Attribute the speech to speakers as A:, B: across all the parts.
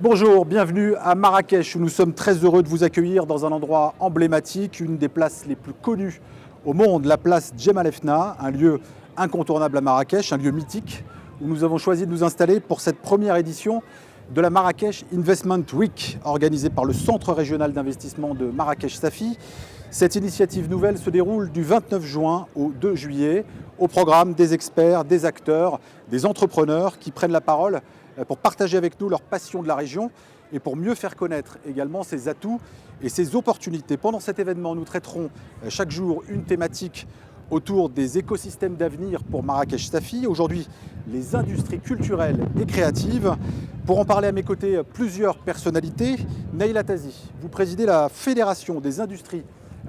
A: Bonjour, bienvenue à Marrakech où nous sommes très heureux de vous accueillir dans un endroit emblématique, une des places les plus connues au monde, la place Jemaa el-Fna, un lieu incontournable à Marrakech, un lieu mythique où nous avons choisi de nous installer pour cette première édition de la Marrakech Investment Week organisée par le Centre régional d'investissement de Marrakech-Safi. Cette initiative nouvelle se déroule du 29 juin au 2 juillet au programme des experts, des acteurs, des entrepreneurs qui prennent la parole pour partager avec nous leur passion de la région et pour mieux faire connaître également ses atouts et ses opportunités. Pendant cet événement, nous traiterons chaque jour une thématique autour des écosystèmes d'avenir pour Marrakech-Safi. Aujourd'hui, les industries culturelles et créatives. Pour en parler à mes côtés, plusieurs personnalités. Naïla Tazi, vous présidez la Fédération des industries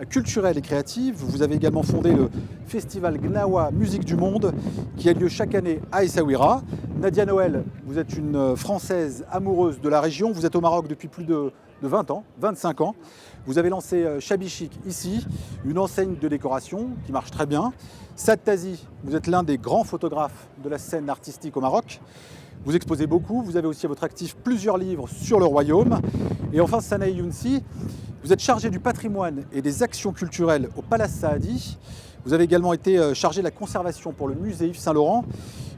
A: culturelle et créative. Vous avez également fondé le festival Gnawa Musique du Monde qui a lieu chaque année à Essaouira. Nadia Noël, vous êtes une Française amoureuse de la région. Vous êtes au Maroc depuis plus de 20 ans, 25 ans. Vous avez lancé Shabby Chic ici, une enseigne de décoration qui marche très bien. Saad Tazi, vous êtes l'un des grands photographes de la scène artistique au Maroc. Vous exposez beaucoup, vous avez aussi à votre actif plusieurs livres sur le royaume. Et enfin, Sanaï Younsi, vous êtes chargé du patrimoine et des actions culturelles au Palace Saadi. Vous avez également été chargé de la conservation pour le musée Yves Saint-Laurent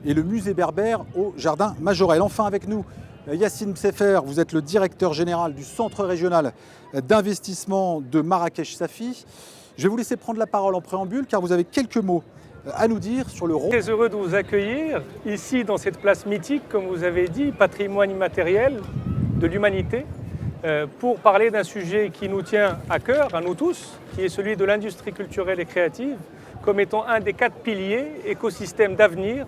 A: et le musée Berbère au Jardin Majorel. Enfin avec nous, Yassine Msefer, vous êtes le directeur général du Centre régional d'investissement de Marrakech-Safi. Je vais vous laisser prendre la parole en préambule car vous avez quelques mots à nous dire sur le rôle.
B: Très heureux de vous accueillir ici dans cette place mythique, comme vous avez dit, patrimoine immatériel de l'humanité, pour parler d'un sujet qui nous tient à cœur, à nous tous, qui est celui de l'industrie culturelle et créative, comme étant un des 4 piliers écosystèmes d'avenir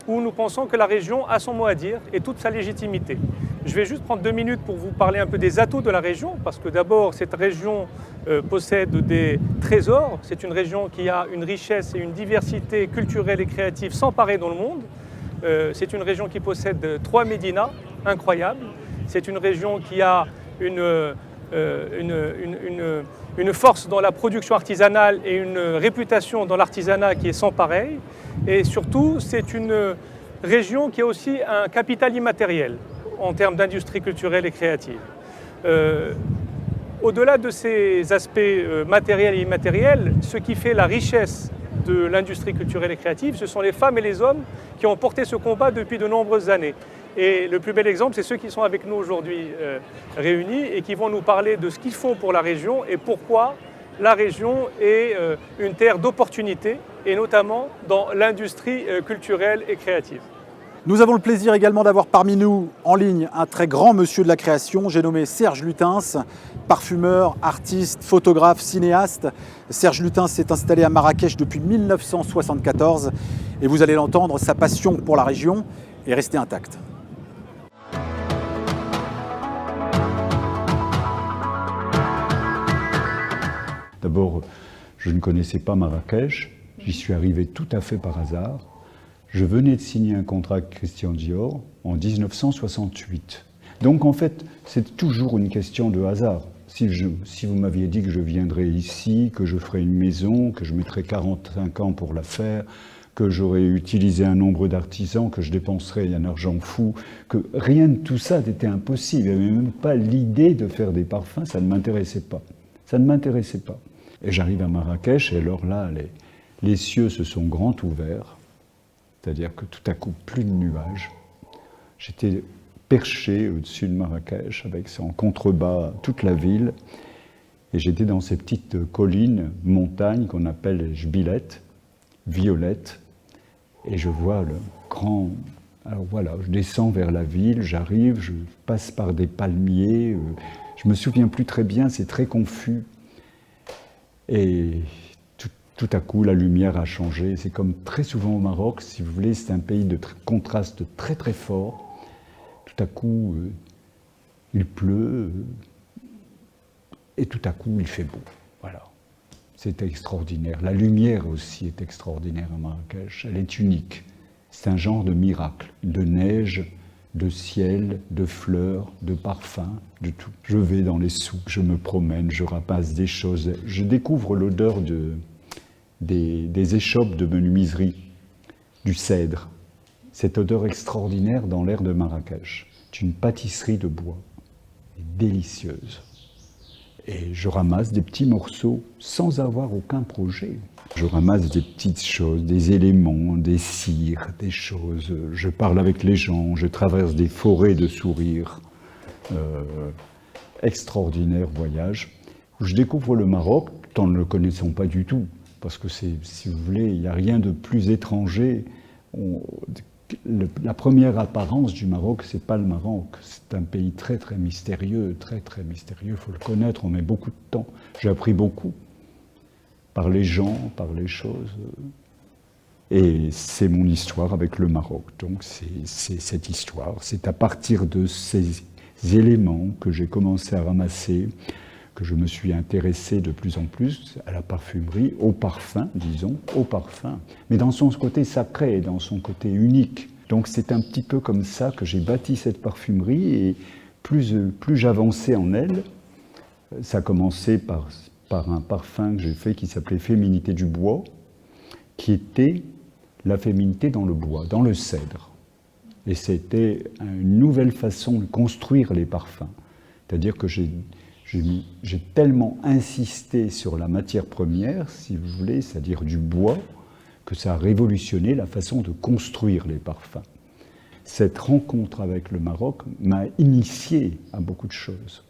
B: où nous pensons que la région a son mot à dire et toute sa légitimité. Je vais juste prendre 2 minutes pour vous parler un peu des atouts de la région, parce que d'abord, cette région possède des trésors. C'est une région qui a une richesse et une diversité culturelle et créative sans pareil dans le monde. C'est une région qui possède 3 médinas incroyables. C'est une région qui a une force dans la production artisanale et une réputation dans l'artisanat qui est sans pareil. Et surtout, c'est une région qui a aussi un capital immatériel en termes d'industrie culturelle et créative. Au-delà de ces aspects matériels et immatériels, ce qui fait la richesse de l'industrie culturelle et créative, ce sont les femmes et les hommes qui ont porté ce combat depuis de nombreuses années. Et le plus bel exemple, c'est ceux qui sont avec nous aujourd'hui réunis et qui vont nous parler de ce qu'ils font pour la région et pourquoi la région est une terre d'opportunités, et notamment dans l'industrie culturelle et créative.
A: Nous avons le plaisir également d'avoir parmi nous en ligne un très grand monsieur de la création, j'ai nommé Serge Lutens, parfumeur, artiste, photographe, cinéaste. Serge Lutens s'est installé à Marrakech depuis 1974 et vous allez l'entendre, sa passion pour la région est restée intacte.
C: D'abord, je ne connaissais pas Marrakech, j'y suis arrivé tout à fait par hasard. Je venais de signer un contrat avec Christian Dior en 1968. Donc en fait, c'est toujours une question de hasard. Si vous m'aviez dit que je viendrais ici, que je ferais une maison, que je mettrais 45 ans pour la faire, que j'aurais utilisé un nombre d'artisans, que je dépenserais un argent fou, que rien de tout ça n'était impossible. Il n'y avait même pas l'idée de faire des parfums, ça ne m'intéressait pas. Ça ne m'intéressait pas. Et j'arrive à Marrakech et alors là, les cieux se sont grands ouverts. C'est-à-dire que tout à coup, plus de nuages. J'étais perché au-dessus de Marrakech, avec en contrebas toute la ville. Et j'étais dans ces petites collines, montagnes qu'on appelle Jbilet, violettes. Et je vois le grand... Alors voilà, je descends vers la ville, j'arrive, je passe par des palmiers. Je me souviens plus très bien, c'est très confus. Et tout à coup, la lumière a changé. C'est comme très souvent au Maroc, si vous voulez, c'est un pays de contraste très très fort. Tout à coup, il pleut, et tout à coup, il fait beau. Voilà. C'est extraordinaire. La lumière aussi est extraordinaire à Marrakech. Elle est unique. C'est un genre de miracle, de neige, de ciel, de fleurs, de parfums, de tout. Je vais dans les souks, je me promène, je ramasse des choses. Je découvre l'odeur des échoppes de menuiserie, du cèdre. Cette odeur extraordinaire dans l'air de Marrakech. C'est une pâtisserie de bois, délicieuse. Et je ramasse des petits morceaux sans avoir aucun projet. Je ramasse des petites choses, des éléments, des cires, des choses. Je parle avec les gens, je traverse des forêts de sourires. Extraordinaire voyage, où je découvre le Maroc, tout en ne le connaissant pas du tout. Parce que, si vous voulez, il n'y a rien de plus étranger. La première apparence du Maroc, c'est pas le Maroc. C'est un pays très très mystérieux, très très mystérieux. Il faut le connaître, on met beaucoup de temps. J'ai appris beaucoup par les gens, par les choses. Et c'est mon histoire avec le Maroc. Donc c'est cette histoire. C'est à partir de ces éléments que j'ai commencé à ramasser, que je me suis intéressé de plus en plus à la parfumerie, au parfum, disons, au parfum, mais dans son côté sacré, dans son côté unique. Donc c'est un petit peu comme ça que j'ai bâti cette parfumerie, et plus j'avançais en elle, ça a commencé par un parfum que j'ai fait qui s'appelait Féminité du bois, qui était la féminité dans le bois, dans le cèdre. Et c'était une nouvelle façon de construire les parfums. C'est-à-dire que j'ai tellement insisté sur la matière première, si vous voulez, c'est-à-dire du bois, que ça a révolutionné la façon de construire les parfums. Cette rencontre avec le Maroc m'a initié à beaucoup de choses.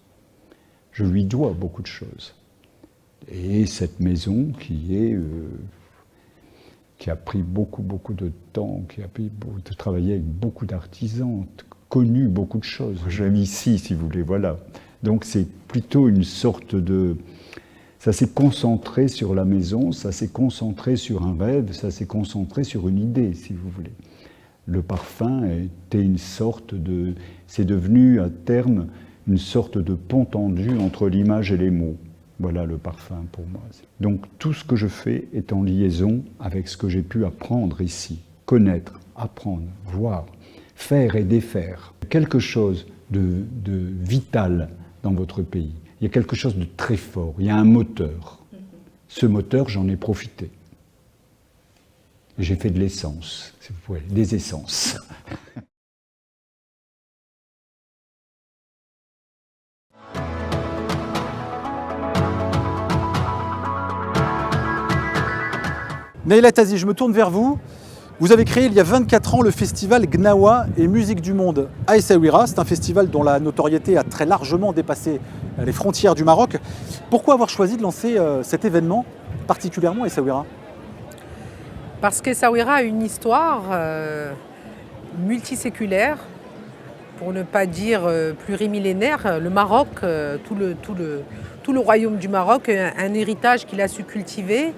C: Je lui dois beaucoup de choses. Et cette maison qui a pris beaucoup de temps, qui a pris de travailler avec beaucoup d'artisans, connu beaucoup de choses. J'aime ici, si vous voulez, voilà. Donc c'est plutôt une sorte de... Ça s'est concentré sur la maison, ça s'est concentré sur un rêve, ça s'est concentré sur une idée, si vous voulez. Le parfum était une sorte de... C'est devenu à terme une sorte de pont tendu entre l'image et les mots. Voilà le parfum pour moi. Donc tout ce que je fais est en liaison avec ce que j'ai pu apprendre ici. Connaître, apprendre, voir, faire et défaire. Quelque chose de vital dans votre pays. Il y a quelque chose de très fort, il y a un moteur. Ce moteur, j'en ai profité. J'ai fait de l'essence, si vous voulez, des essences.
A: Naïla Tazi, je me tourne vers vous. Vous avez créé il y a 24 ans le festival Gnawa et Musique du Monde à Essaouira. C'est un festival dont la notoriété a très largement dépassé les frontières du Maroc. Pourquoi avoir choisi de lancer cet événement, particulièrement à Essaouira?
D: Parce qu'Essaouira a une histoire multiséculaire, pour ne pas dire plurimillénaire. Le Maroc, tout le royaume du Maroc, un héritage qu'il a su cultiver.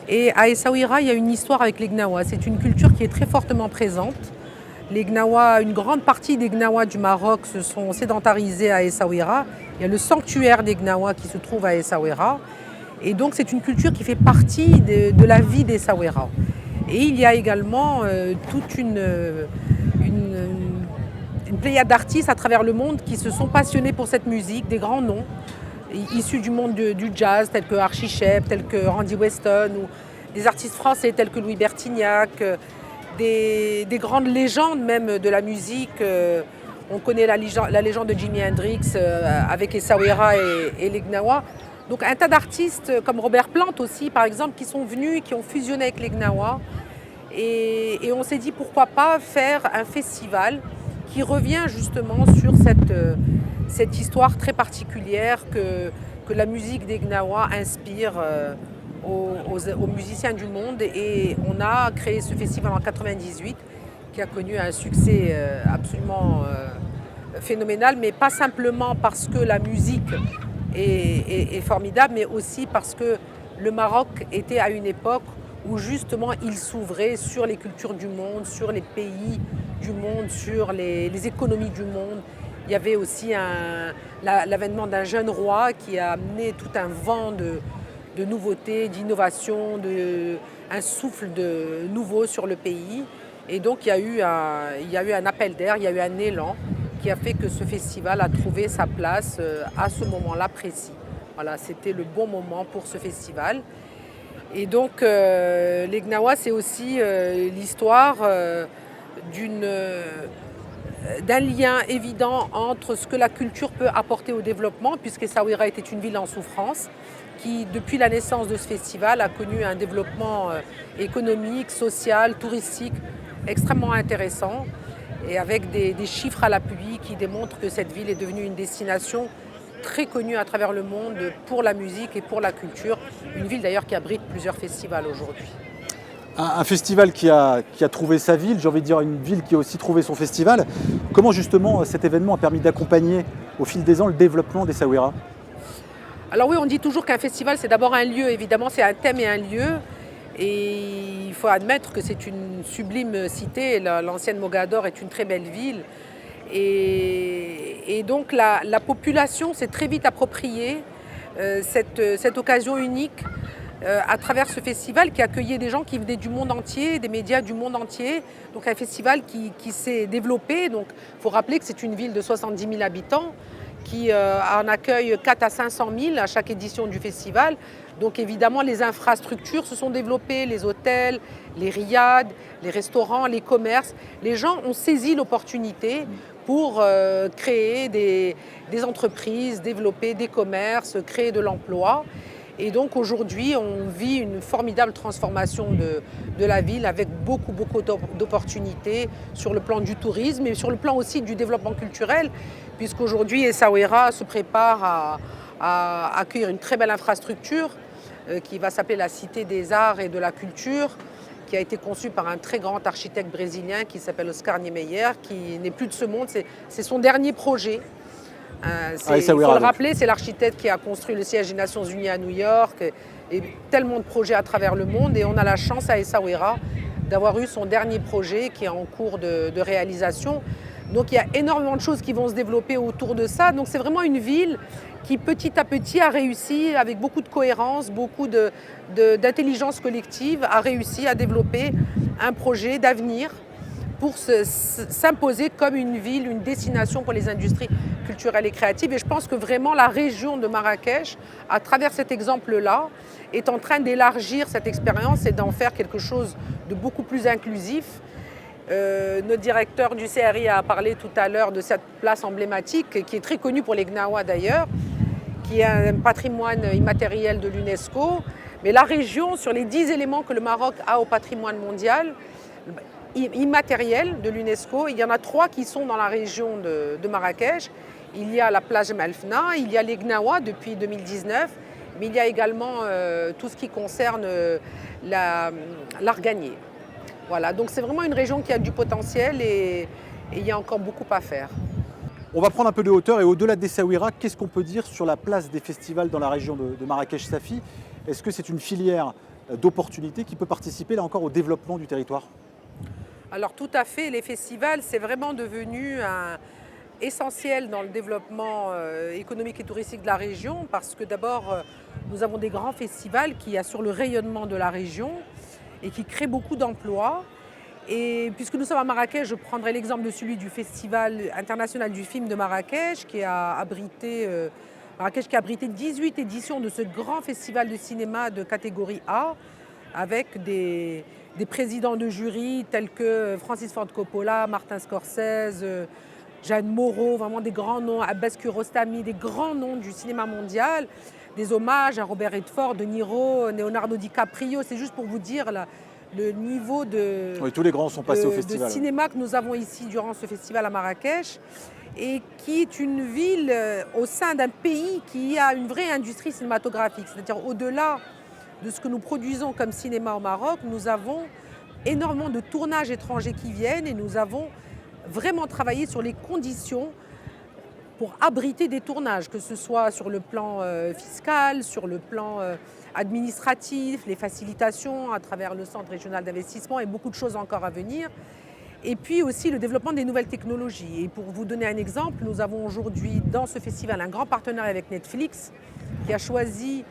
D: Et à Essaouira, il y a une histoire avec les Gnawa. C'est une culture qui est très fortement présente. Les Gnawa, une grande partie des Gnawa du Maroc se sont sédentarisés à Essaouira. Il y a le sanctuaire des Gnawa qui se trouve à Essaouira. Et donc c'est une culture qui fait partie de la vie d'Essaouira. Et il y a également toute une pléiade d'artistes à travers le monde qui se sont passionnés pour cette musique, des grands noms, issus du monde du jazz, tels que Archie Shepp, tels que Randy Weston, ou des artistes français tels que Louis Bertignac, des grandes légendes même de la musique. On connaît la légende de Jimi Hendrix avec Essaouira et les Gnawa. Donc un tas d'artistes comme Robert Plant aussi, par exemple, qui sont venus, qui ont fusionné avec les Gnawa. Et on s'est dit pourquoi pas faire un festival qui revient justement sur cette histoire très particulière que la musique des Gnawa inspire aux musiciens du monde. Et on a créé ce festival en 1998 qui a connu un succès absolument phénoménal, mais pas simplement parce que la musique est formidable, mais aussi parce que le Maroc était à une époque où justement il s'ouvrait sur les cultures du monde, sur les pays du monde, sur les économies du monde. Il y avait aussi l'avènement d'un jeune roi qui a amené tout un vent de nouveautés, d'innovation, un souffle de nouveau sur le pays. Et donc il y a eu un appel d'air, il y a eu un élan qui a fait que ce festival a trouvé sa place à ce moment-là précis. Voilà, c'était le bon moment pour ce festival. Et donc les Gnawa, c'est aussi l'histoire d'une d'un lien évident entre ce que la culture peut apporter au développement, puisque Essaouira était une ville en souffrance, qui, depuis la naissance de ce festival, a connu un développement économique, social, touristique extrêmement intéressant, et avec des chiffres à l'appui qui démontrent que cette ville est devenue une destination très connue à travers le monde pour la musique et pour la culture. Une ville d'ailleurs qui abrite plusieurs festivals aujourd'hui.
A: Un festival qui a trouvé sa ville, j'ai envie de dire une ville qui a aussi trouvé son festival. Comment justement cet événement a permis d'accompagner au fil des ans le développement d'Essaouira?
D: Alors oui, on dit toujours qu'un festival c'est d'abord un lieu, évidemment c'est un thème et un lieu. Et il faut admettre que c'est une sublime cité, l'ancienne Mogador est une très belle ville. Et donc la population s'est très vite appropriée cette occasion unique à travers ce festival qui accueillait des gens qui venaient du monde entier, des médias du monde entier. Donc un festival qui s'est développé. Donc il faut rappeler que c'est une ville de 70 000 habitants qui en accueille 4 à 500 000 à chaque édition du festival. Donc évidemment, les infrastructures se sont développées, les hôtels, les riads, les restaurants, les commerces. Les gens ont saisi l'opportunité pour créer des entreprises, développer des commerces, créer de l'emploi. Et donc aujourd'hui, on vit une formidable transformation de la ville avec beaucoup d'opportunités sur le plan du tourisme et sur le plan aussi du développement culturel, puisqu'aujourd'hui, Essaouira se prépare à accueillir une très belle infrastructure qui va s'appeler la Cité des Arts et de la Culture, qui a été conçue par un très grand architecte brésilien qui s'appelle Oscar Niemeyer, qui n'est plus de ce monde, c'est son dernier projet. Il faut le rappeler, c'est l'architecte qui a construit le siège des Nations Unies à New York et tellement de projets à travers le monde. Et on a la chance à Essaouira d'avoir eu son dernier projet qui est en cours de réalisation. Donc il y a énormément de choses qui vont se développer autour de ça. Donc c'est vraiment une ville qui petit à petit a réussi, avec beaucoup de cohérence, beaucoup d'intelligence collective, a réussi à développer un projet d'avenir pour s'imposer comme une ville, une destination pour les industries culturelles et créatives. Et je pense que vraiment la région de Marrakech, à travers cet exemple-là, est en train d'élargir cette expérience et d'en faire quelque chose de beaucoup plus inclusif. Notre directeur du CRI a parlé tout à l'heure de cette place emblématique, qui est très connue pour les Gnawa d'ailleurs, qui est un patrimoine immatériel de l'UNESCO. Mais la région, sur les 10 éléments que le Maroc a au patrimoine mondial, immatériel de l'UNESCO, il y en a 3 qui sont dans la région de Marrakech. Il y a la plage Jemaa el-Fna, il y a les Gnawa depuis 2019, mais il y a également tout ce qui concerne l'Arganier. Voilà, donc c'est vraiment une région qui a du potentiel et il y a encore beaucoup à faire.
A: On va prendre un peu de hauteur et au-delà d'Essaouira, qu'est-ce qu'on peut dire sur la place des festivals dans la région de Marrakech-Safi? Est-ce que c'est une filière d'opportunités qui peut participer là encore au développement du territoire?
D: Alors tout à fait, les festivals, c'est vraiment devenu essentiel dans le développement économique et touristique de la région parce que d'abord, nous avons des grands festivals qui assurent le rayonnement de la région et qui créent beaucoup d'emplois. Et puisque nous sommes à Marrakech, je prendrai l'exemple de celui du Festival international du film de Marrakech qui a abrité 18 éditions de ce grand festival de cinéma de catégorie A avec des présidents de jury tels que Francis Ford Coppola, Martin Scorsese, Jeanne Moreau, vraiment des grands noms, Abbas Kiarostami, des grands noms du cinéma mondial, des hommages à Robert Redford, De Niro, Leonardo DiCaprio. C'est juste pour vous dire le niveau
A: oui, tous les grands sont passés au festival.
D: De cinéma que nous avons ici durant ce festival à Marrakech et qui est une ville au sein d'un pays qui a une vraie industrie cinématographique. C'est-à-dire au-delà de ce que nous produisons comme cinéma au Maroc, nous avons énormément de tournages étrangers qui viennent et nous avons vraiment travaillé sur les conditions pour abriter des tournages, que ce soit sur le plan fiscal, sur le plan administratif, les facilitations à travers le Centre régional d'investissement et beaucoup de choses encore à venir. Et puis aussi le développement des nouvelles technologies. Et pour vous donner un exemple, nous avons aujourd'hui dans ce festival un grand partenariat avec Netflix qui a choisi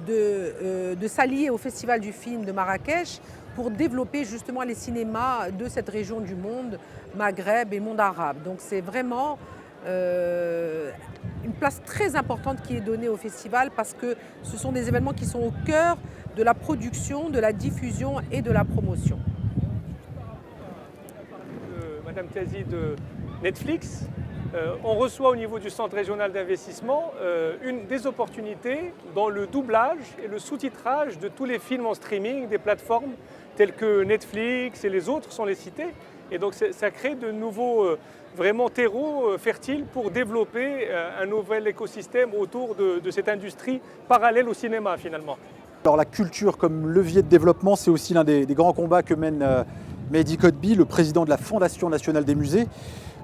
D: de s'allier au Festival du film de Marrakech pour développer justement les cinémas de cette région du monde, Maghreb et monde arabe. Donc c'est vraiment une place très importante qui est donnée au festival parce que ce sont des événements qui sont au cœur de la production, de la diffusion et de la promotion.
B: Madame Tiazi, de Netflix, on reçoit au niveau du Centre régional d'investissement des opportunités dans le doublage et le sous-titrage de tous les films en streaming des plateformes telles que Netflix et les autres sont les cités. Et donc ça crée de nouveaux vraiment terreaux fertiles pour développer un nouvel écosystème autour de cette industrie parallèle au cinéma finalement.
A: Alors la culture comme levier de développement, c'est aussi l'un des grands combats que mène Mehdi Kotbi, le président de la Fondation nationale des musées.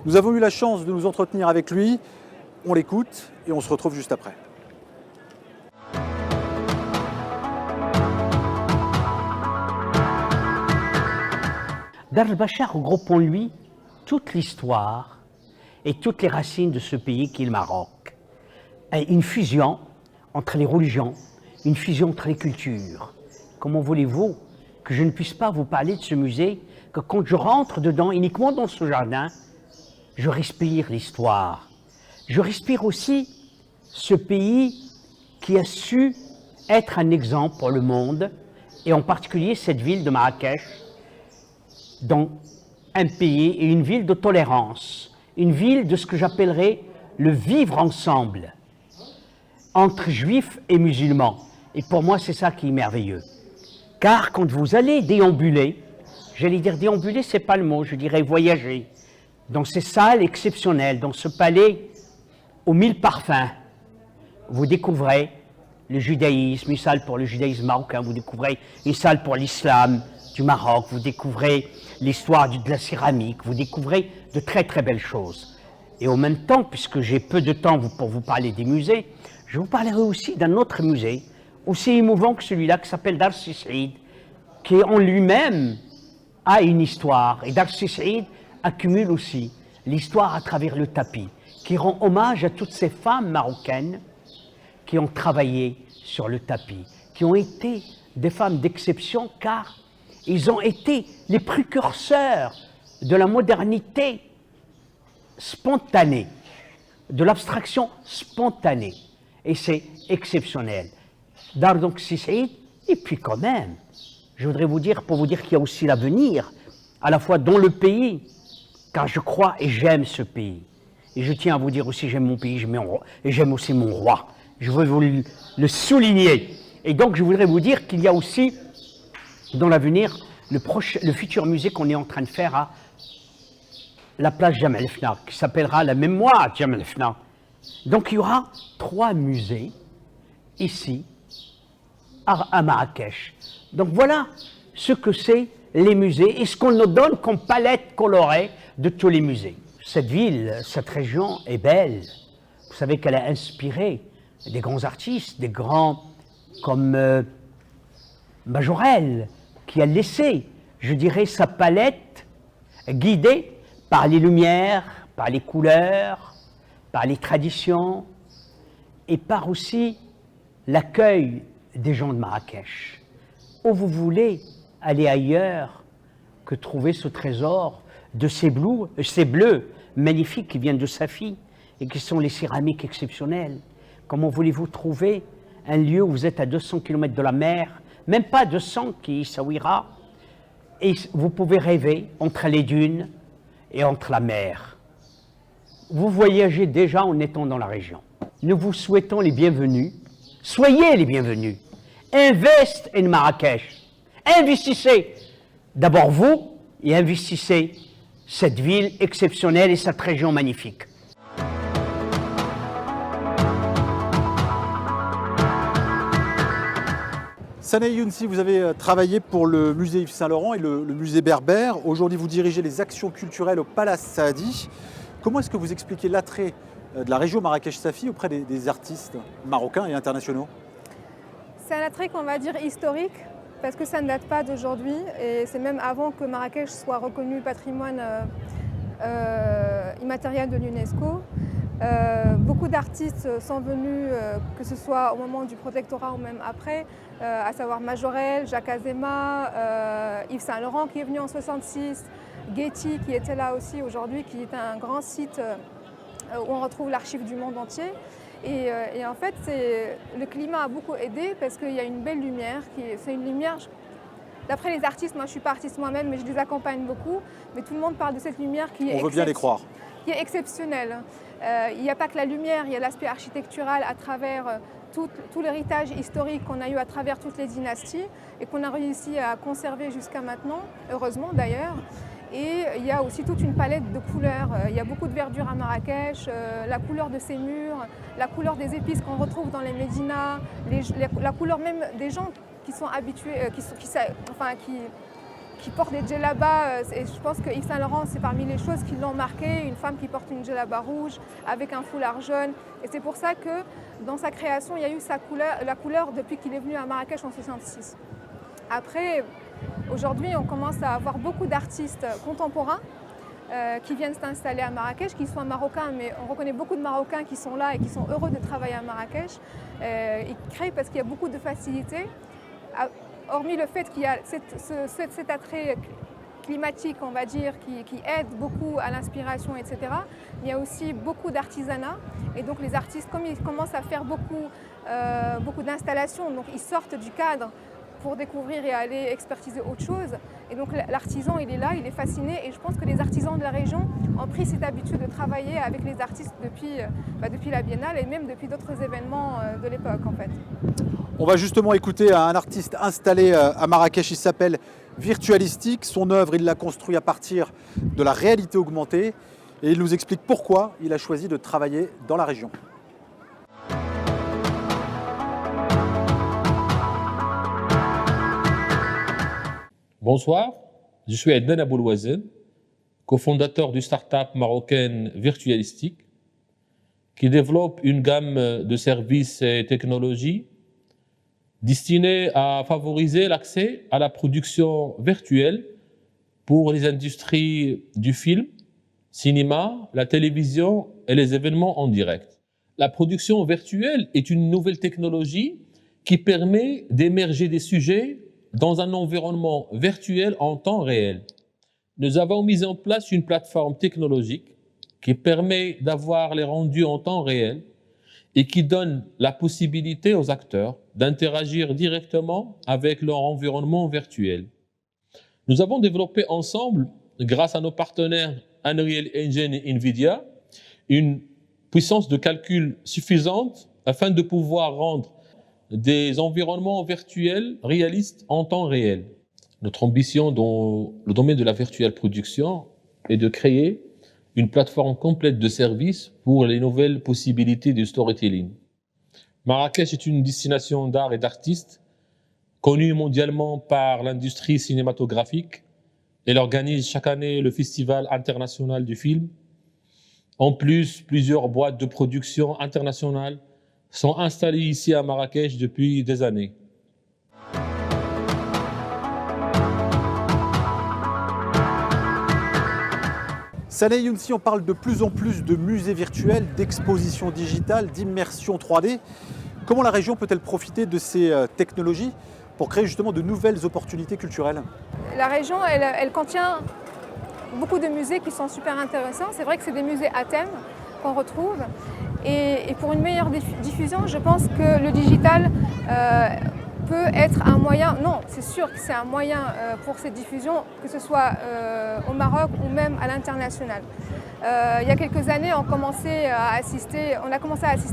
A: Nous avons eu la chance de nous entretenir avec lui. On l'écoute et on se retrouve juste après.
E: Dar el-Bachar regroupe en lui toute l'histoire et toutes les racines de ce pays qu'est le Maroc. Une fusion entre les religions, une fusion entre les cultures. Comment voulez-vous que je ne puisse pas vous parler de ce musée, que quand je rentre dedans, uniquement dans ce jardin, je respire l'histoire. Je respire aussi ce pays qui a su être un exemple pour le monde, et en particulier cette ville de Marrakech, dans un pays et une ville de tolérance, une ville de ce que j'appellerais le vivre ensemble entre juifs et musulmans. Et pour moi, c'est ça qui est merveilleux. Car quand vous allez déambuler, j'allais dire déambuler, c'est pas le mot, je dirais voyager, dans ces salles exceptionnelles, dans ce palais aux 1000 parfums, vous découvrez le judaïsme, une salle pour le judaïsme marocain, vous découvrez une salle pour l'islam du Maroc, vous découvrez l'histoire de la céramique, vous découvrez de très très belles choses. Et en même temps, puisque j'ai peu de temps pour vous parler des musées, je vous parlerai aussi d'un autre musée, aussi émouvant que celui-là, qui s'appelle Dar Saïd, qui en lui-même a une histoire. Et Dar Saïd accumule aussi l'histoire à travers le tapis, qui rend hommage à toutes ces femmes marocaines qui ont travaillé sur le tapis, qui ont été des femmes d'exception, car ils ont été les précurseurs de la modernité spontanée, de l'abstraction spontanée. Et c'est exceptionnel. Dar donc Saïd, et puis quand même, je voudrais vous dire, pour vous dire qu'il y a aussi l'avenir, à la fois dans le pays, car je crois et j'aime ce pays. Et je tiens à vous dire aussi, j'aime mon pays, et j'aime aussi mon roi. Je veux vous le souligner. Et donc, je voudrais vous dire qu'il y a aussi, dans l'avenir, le futur musée qu'on est en train de faire à la place Jemaa el-Fna, qui s'appellera la mémoire Jemaa el-Fna. Donc, il y aura 3 musées ici, à Marrakech. Donc, voilà ce que c'est les musées et ce qu'on nous donne comme palette colorée de tous les musées. Cette ville, cette région est belle. Vous savez qu'elle a inspiré des grands artistes, des grands comme Majorelle, qui a laissé, je dirais, sa palette guidée par les lumières, par les couleurs, par les traditions et par aussi l'accueil des gens de Marrakech. Où vous voulez aller ailleurs que trouver ce trésor de ces bleus magnifiques qui viennent de Safi et qui sont les céramiques exceptionnelles. Comment voulez-vous trouver un lieu où vous êtes à 200 km de la mer, même pas 200 qui Essaouira, et vous pouvez rêver entre les dunes et entre la mer. Vous voyagez déjà en étant dans la région. Nous vous souhaitons les bienvenus. Soyez les bienvenus. Invest in Marrakech. Investissez d'abord vous et investissez cette ville exceptionnelle et cette région magnifique.
A: Saneh Younsi, vous avez travaillé pour le musée Yves Saint-Laurent et le musée Berbère. Aujourd'hui, vous dirigez les actions culturelles au Palace Saadi. Comment est-ce que vous expliquez l'attrait de la région Marrakech-Safi auprès des artistes marocains et internationaux?
F: C'est un attrait qu'on va dire historique, parce que ça ne date pas d'aujourd'hui, et c'est même avant que Marrakech soit reconnu patrimoine immatériel de l'UNESCO. Beaucoup d'artistes sont venus, que ce soit au moment du protectorat ou même après, à savoir Majorelle, Jacques Azéma, Yves Saint-Laurent qui est venu en 1966, Getty qui était là aussi aujourd'hui, qui est un grand site où on retrouve l'archive du monde entier. Et en fait, le climat a beaucoup aidé parce qu'il y a une belle lumière, c'est une lumière, d'après les artistes, moi je ne suis pas artiste moi-même, mais je les accompagne beaucoup, mais tout le monde parle de cette lumière qui est
A: On veut bien les croire.
F: qui est exceptionnel. Il n'y a pas que la lumière, il y a l'aspect architectural à travers tout l'héritage historique qu'on a eu à travers toutes les dynasties et qu'on a réussi à conserver jusqu'à maintenant, heureusement d'ailleurs. Et il y a aussi toute une palette de couleurs. Il y a beaucoup de verdure à Marrakech, la couleur de ses murs, la couleur des épices qu'on retrouve dans les médinas, la couleur même des gens qui sont habitués, qui portent des djellabas. Et je pense que Yves Saint Laurent, c'est parmi les choses qui l'ont marqué, une femme qui porte une djellaba rouge avec un foulard jaune. Et c'est pour ça que dans sa création, il y a eu la couleur depuis qu'il est venu à Marrakech en 1966. Après, aujourd'hui, on commence à avoir beaucoup d'artistes contemporains qui viennent s'installer à Marrakech, qu'ils soient marocains, mais on reconnaît beaucoup de Marocains qui sont là et qui sont heureux de travailler à Marrakech. Ils créent parce qu'il y a beaucoup de facilité. Hormis le fait qu'il y a cet attrait climatique, on va dire, qui aide beaucoup à l'inspiration, etc. Il y a aussi beaucoup d'artisanat. Et donc les artistes, comme ils commencent à faire beaucoup d'installations, donc ils sortent du cadre pour découvrir et aller expertiser autre chose. Et donc l'artisan, il est là, il est fasciné. Et je pense que les artisans de la région ont pris cette habitude de travailler avec les artistes depuis la Biennale et même depuis d'autres événements de l'époque, en fait.
A: On va justement écouter un artiste installé à Marrakech, il s'appelle Virtualistic. Son œuvre, il l'a construit à partir de la réalité augmentée et il nous explique pourquoi il a choisi de travailler dans la région.
G: Bonsoir, je suis Adnan Aboulouazen, cofondateur du start-up marocaine Virtualistic, qui développe une gamme de services et technologies destinés à favoriser l'accès à la production virtuelle pour les industries du film, cinéma, la télévision et les événements en direct. La production virtuelle est une nouvelle technologie qui permet d'émerger des sujets dans un environnement virtuel en temps réel. Nous avons mis en place une plateforme technologique qui permet d'avoir les rendus en temps réel et qui donne la possibilité aux acteurs d'interagir directement avec leur environnement virtuel. Nous avons développé ensemble, grâce à nos partenaires Unreal Engine et NVIDIA, une puissance de calcul suffisante afin de pouvoir rendre des environnements virtuels réalistes en temps réel. Notre ambition dans le domaine de la virtual production est de créer une plateforme complète de services pour les nouvelles possibilités du storytelling. Marrakech est une destination d'art et d'artistes connue mondialement par l'industrie cinématographique. Elle organise chaque année le Festival international du film. En plus, plusieurs boîtes de production internationales sont installés ici à Marrakech depuis des années.
A: Saleh Younsi, on parle de plus en plus de musées virtuels, d'expositions digitales, d'immersion 3D. Comment la région peut-elle profiter de ces technologies pour créer justement de nouvelles opportunités culturelles?
F: La région, elle contient beaucoup de musées qui sont super intéressants. C'est vrai que c'est des musées à thème qu'on retrouve. Et pour une meilleure diffusion, je pense que le digital peut être un moyen, non, c'est sûr que c'est un moyen pour cette diffusion, que ce soit au Maroc ou même à l'international. Il y a quelques années, on a commencé à assister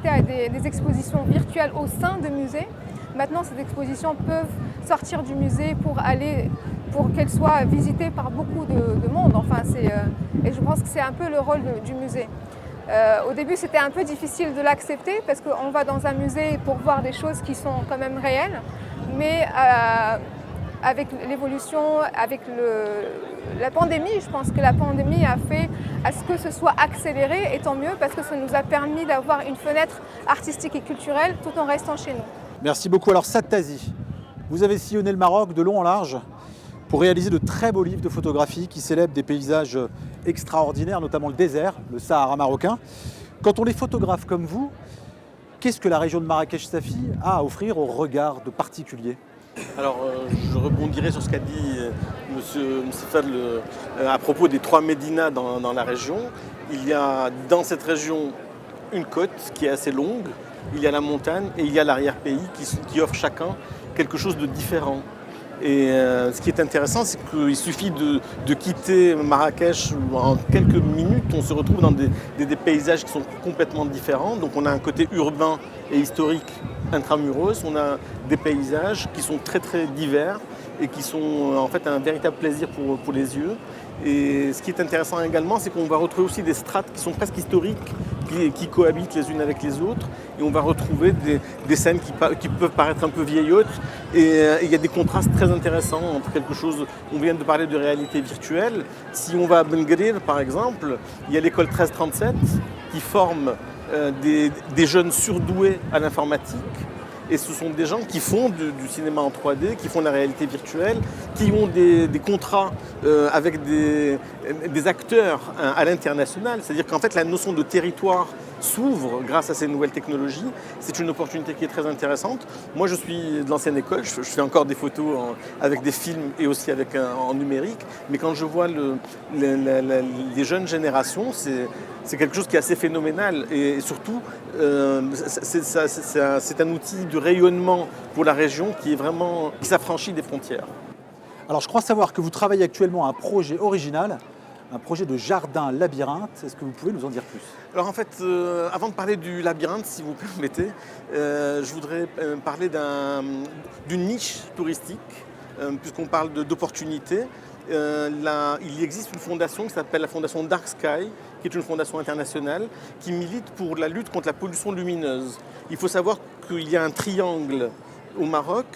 F: à des expositions virtuelles au sein de musées. Maintenant, ces expositions peuvent sortir du musée pour qu'elles soient visitées par beaucoup de monde. Enfin, et je pense que c'est un peu le rôle du musée. Au début, c'était un peu difficile de l'accepter parce qu'on va dans un musée pour voir des choses qui sont quand même réelles. Mais avec l'évolution, avec la pandémie, je pense que la pandémie a fait à ce que ce soit accéléré, et tant mieux, parce que ça nous a permis d'avoir une fenêtre artistique et culturelle tout en restant chez nous.
A: Merci beaucoup. Alors Saad Tazi, vous avez sillonné le Maroc de long en large pour réaliser de très beaux livres de photographie qui célèbrent des paysages extraordinaires, notamment le désert, le Sahara marocain. Quand on est photographe comme vous, qu'est-ce que la région de Marrakech-Safi a à offrir au regard de particuliers?
H: Alors, je rebondirai sur ce qu'a dit M. Fadl à propos des 3 médinas dans la région. Il y a dans cette région une côte qui est assez longue, il y a la montagne et il y a l'arrière-pays qui offre chacun quelque chose de différent. Et ce qui est intéressant, c'est qu'il suffit de quitter Marrakech où en quelques minutes, on se retrouve dans des paysages qui sont complètement différents. Donc on a un côté urbain et historique intramuros, on a des paysages qui sont très très divers et qui sont en fait un véritable plaisir pour les yeux. Et ce qui est intéressant également, c'est qu'on va retrouver aussi des strates qui sont presque historiques, qui cohabitent les unes avec les autres. Et on va retrouver des scènes qui peuvent paraître un peu vieillottes. Et il y a des contrastes très intéressants entre quelque chose, on vient de parler de réalité virtuelle. Si on va à Ben Guerir, par exemple, il y a l'école 1337 qui forme des jeunes surdoués à l'informatique. Et ce sont des gens qui font du cinéma en 3D, qui font de la réalité virtuelle, qui ont des contrats avec des acteurs à l'international. C'est-à-dire qu'en fait, la notion de territoire s'ouvre grâce à ces nouvelles technologies. C'est une opportunité qui est très intéressante. Moi, je suis de l'ancienne école. Je fais encore des photos avec des films et aussi en numérique. Mais quand je vois les jeunes générations, c'est quelque chose qui est assez phénoménal. Et surtout, c'est un outil de rayonnement pour la région qui s'affranchit des frontières.
A: Alors je crois savoir que vous travaillez actuellement à un projet original, un projet de jardin labyrinthe. Est-ce que vous pouvez nous en dire plus?
H: Alors en fait, avant de parler du labyrinthe, si vous permettez, je voudrais parler d'une niche touristique, puisqu'on parle d'opportunités. Il existe une fondation qui s'appelle la fondation Dark Sky, qui est une fondation internationale qui milite pour la lutte contre la pollution lumineuse. Il faut savoir qu'il y a un triangle au Maroc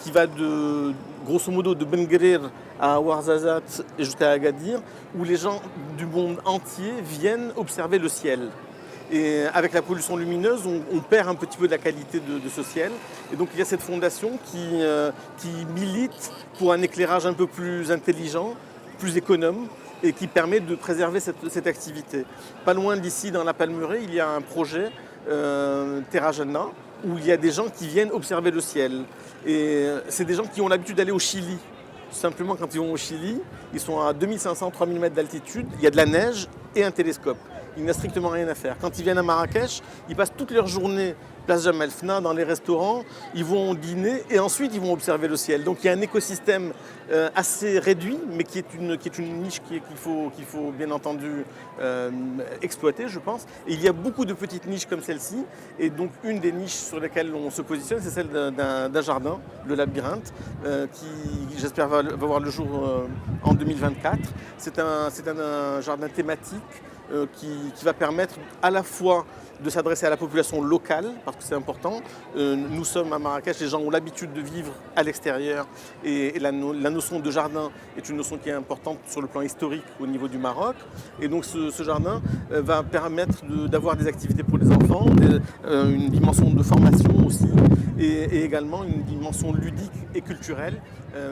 H: qui va grosso modo de Ben Guerir à Ouarzazate et jusqu'à Agadir, où les gens du monde entier viennent observer le ciel. Et avec la pollution lumineuse, on perd un petit peu de la qualité de ce ciel. Et donc il y a cette fondation qui milite pour un éclairage un peu plus intelligent, plus économe, et qui permet de préserver cette activité. Pas loin d'ici, dans la Palmeraie, il y a un projet, Terra Jannah, où il y a des gens qui viennent observer le ciel. Et c'est des gens qui ont l'habitude d'aller au Chili. Simplement, quand ils vont au Chili, ils sont à 2500-3000 mètres d'altitude, il y a de la neige et un télescope. Il n'y a strictement rien à faire. Quand ils viennent à Marrakech, ils passent toute leur journée place Jemal Fna, dans les restaurants, ils vont dîner et ensuite ils vont observer le ciel. Donc il y a un écosystème assez réduit, mais qui est une niche qu'il faut bien entendu exploiter, je pense. Et il y a beaucoup de petites niches comme celle-ci. Et donc une des niches sur lesquelles on se positionne, c'est celle d'un jardin, le labyrinthe, qui j'espère va voir le jour en 2024. C'est un jardin thématique qui va permettre à la fois de s'adresser à la population locale, parce que c'est important. Nous sommes à Marrakech, les gens ont l'habitude de vivre à l'extérieur et la notion de jardin est une notion qui est importante sur le plan historique au niveau du Maroc. Et donc ce jardin va permettre d'avoir des activités pour les enfants, une dimension de formation aussi, et également une dimension ludique et culturelle,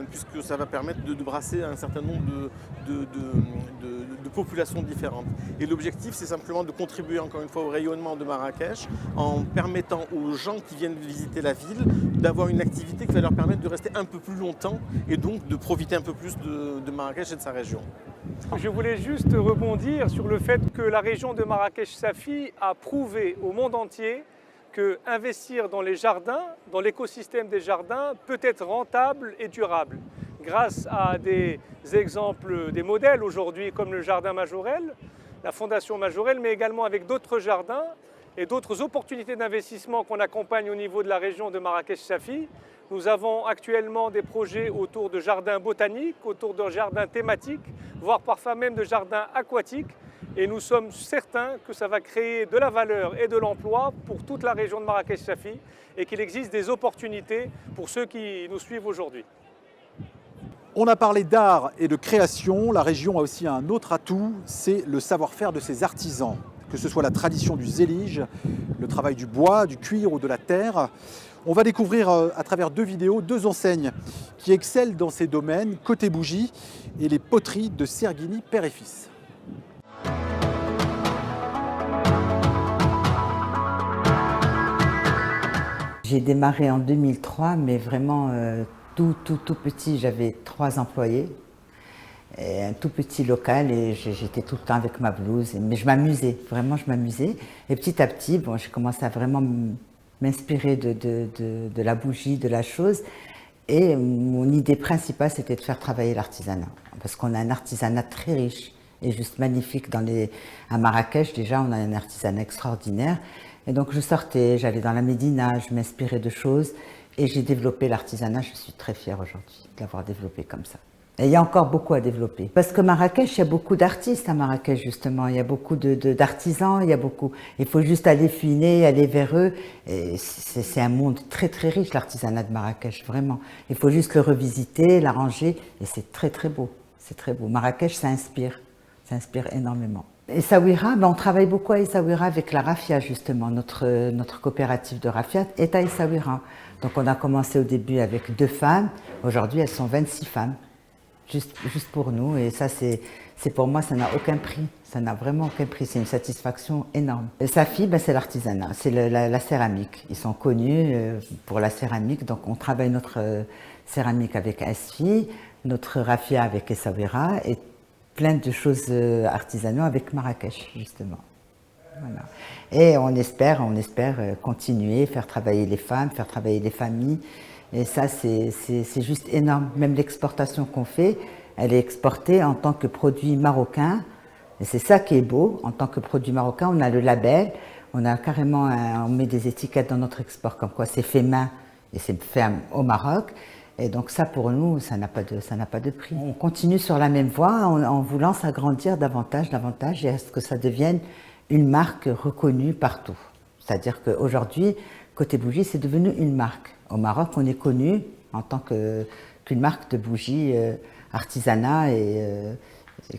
H: puisque ça va permettre de brasser un certain nombre de populations différentes. Et l'objectif, c'est simplement de contribuer encore une fois au rayonnement de Marrakech en permettant aux gens qui viennent visiter la ville d'avoir une activité qui va leur permettre de rester un peu plus longtemps et donc de profiter un peu plus de Marrakech et de sa région.
B: Je voulais juste rebondir sur le fait que la région de Marrakech-Safi a prouvé au monde entier que investir dans les jardins, dans l'écosystème des jardins, peut être rentable et durable. Grâce à des exemples, des modèles aujourd'hui comme le Jardin Majorel, la Fondation Majorel, mais également avec d'autres jardins et d'autres opportunités d'investissement qu'on accompagne au niveau de la région de Marrakech-Safi. Nous avons actuellement des projets autour de jardins botaniques, autour de jardins thématiques, voire parfois même de jardins aquatiques. Et nous sommes certains que ça va créer de la valeur et de l'emploi pour toute la région de Marrakech-Safi et qu'il existe des opportunités pour ceux qui nous suivent aujourd'hui.
A: On a parlé d'art et de création. La région a aussi un autre atout, c'est le savoir-faire de ses artisans. Que ce soit la tradition du zélige, le travail du bois, du cuir ou de la terre. On va découvrir à travers deux vidéos, deux enseignes qui excellent dans ces domaines, Côté Bougie et les poteries de Serguini père et fils.
I: J'ai démarré en 2003, mais vraiment tout petit. J'avais 3 employés, et un tout petit local et j'étais tout le temps avec ma blouse. Mais je m'amusais, vraiment je m'amusais. Et petit à petit, bon, j'ai commencé à vraiment m'inspirer de la bougie, de la chose. Et mon idée principale, c'était de faire travailler l'artisanat. Parce qu'on a un artisanat très riche et juste magnifique. À Marrakech, déjà, on a un artisanat extraordinaire. Et donc, je sortais, j'allais dans la Médina, je m'inspirais de choses. Et j'ai développé l'artisanat. Je suis très fière aujourd'hui de l'avoir développé comme ça. Et il y a encore beaucoup à développer. Parce que Marrakech, il y a beaucoup d'artistes à Marrakech, justement. Il y a beaucoup d'artisans, il faut juste aller fouiner, aller vers eux. C'est un monde très, très riche, l'artisanat de Marrakech, vraiment. Il faut juste le revisiter, l'arranger, et c'est très, très beau. C'est très beau. Marrakech, ça inspire énormément. Essaouira, on travaille beaucoup à Essaouira avec la Raffia, justement. Notre coopérative de Raffia est à Essaouira. Donc on a commencé au début avec 2 femmes. Aujourd'hui, elles sont 26 femmes. Juste pour nous, et ça c'est pour moi, ça n'a aucun prix, ça n'a vraiment aucun prix, c'est une satisfaction énorme. Et Safi, c'est l'artisanat, c'est la céramique, ils sont connus pour la céramique, donc on travaille notre céramique avec Asfi, notre raffia avec Essaouira et plein de choses artisanales avec Marrakech justement. Voilà. Et on espère continuer, faire travailler les femmes, faire travailler les familles. Et ça, c'est juste énorme. Même l'exportation qu'on fait, elle est exportée en tant que produit marocain. Et c'est ça qui est beau. En tant que produit marocain, on a le label. On a carrément, on met des étiquettes dans notre export, comme quoi c'est fait main et c'est fait au Maroc. Et donc ça, pour nous, ça n'a pas de prix. On continue sur la même voie en voulant s'agrandir davantage et à ce que ça devienne une marque reconnue partout. C'est-à-dire qu'aujourd'hui, Côté Bougie, c'est devenu une marque. Au Maroc, on est connu en tant qu'une marque de bougies artisanat et